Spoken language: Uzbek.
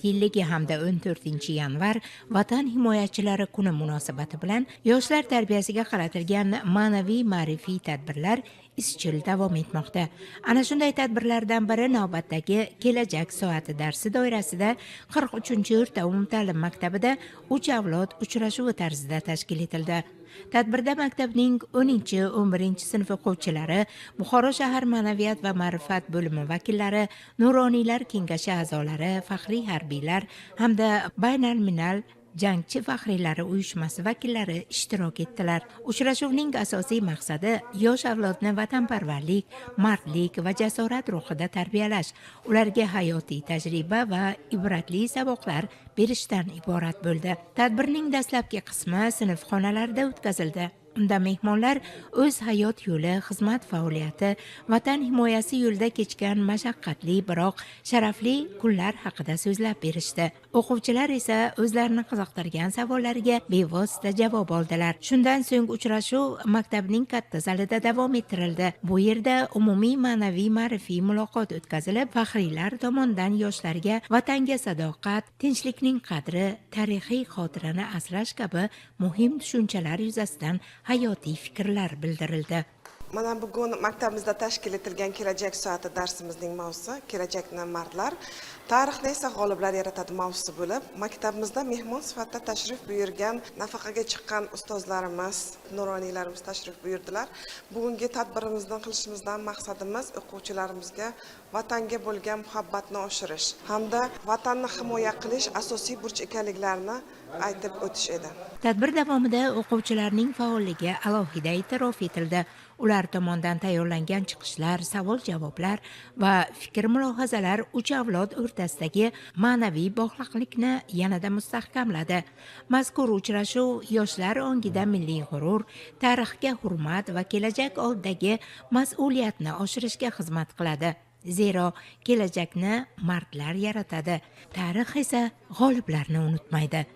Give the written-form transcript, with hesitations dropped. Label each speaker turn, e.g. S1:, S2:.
S1: yilligi hamda 14 yanvar Vatan himoyachilari kuni munosabati bilan yoshlar tarbiyasiga qaratilgan ma'naviy ma'rifiy tadbirlar izchil davom etmoqda. Ana shunday tadbirlardan biri navbatdagi kelajak soati darsi doirasida 43-o'rta umumta'lim maktabida 3 avlod uchrashuvi tarzida tashkil etildi. Tadbirda maktabning 10-11 sinf o'quvchilari, Buxoro shahar ma'naviyat va ma'rifat bo'limi vakillari, Nuroniylar kengashi a'zolari, faxriy harbiylar hamda baynalminal jangchi faxriylari uyushmasi vakillari ishtirok etdilar. Uchrashuvning asosiy maqsadi yosh avlodni vatanparvarlik, mardlik va jasorat ruhida tarbiyalash, ularga hayotiy tajriba va ibratli saboqlar berishdan iborat bo'ldi. Tadbirning dastlabki qismi sinf xonalarida o'tkazildi. Unda mehmonlar o'z hayot yo'li, xizmat faoliyati, vatan himoyasi yo'lida kechgan mashaqqatli biroq sharafli kunlar haqida so'zlab berishdi. O'quvchilar esa o'zlarini qiziqtirgan savollariga bevosita javob oldilar. Shundan so'ng uchrashuv maktabning katta zalida davom ettirildi. Bu yerda umumiy ma'naviy ma'rifiy muloqot o'tkazilib, faxriylar tomonidan yoshlarga vatanga sadoqat, tinchlikning qadri, tarixiy xotirani asrash kabi muhim tushunchalar yuzasidan hayotiy fikrlar bildirildi.
S2: Mana bugun maktabimizda tashkil etilgan kelajak soati darsimizning mavzusi kelajakni mardlar, tarixni esa g'oliblar yaratadi mavzusi bo'lib, maktabimizda mehmon sifatida tashrif buyurgan, nafaqaga chiqqan ustozlarimiz, nuroniylarimiz tashrif buyurdilar. Bugungi tadbirimizni qilishimizdan maqsadimiz o'quvchilarimizga vatanga bo'lgan muhabbatni oshirish hamda vatanni himoya qilish asosiy burch ekanliklarini aytib o'tish edi.
S1: Tadbir davomida o'quvchilarning faolligi alohida e'tirof etildi. Ular tomonidan tayyorlangan chiqishlar, savol-javoblar va fikr-mulohazalar 3 avlod o'rtasidagi ma'naviy bog'liqlikni yanada mustahkamladi. Mazkur uchrashuv yoshlar ongida milliy g'urur, tarixga hurmat va kelajak oldidagi mas'uliyatni oshirishga xizmat qiladi. Zero kelajakni mardlar yaratadi, tarix esa g'oliblarni unutmaydi.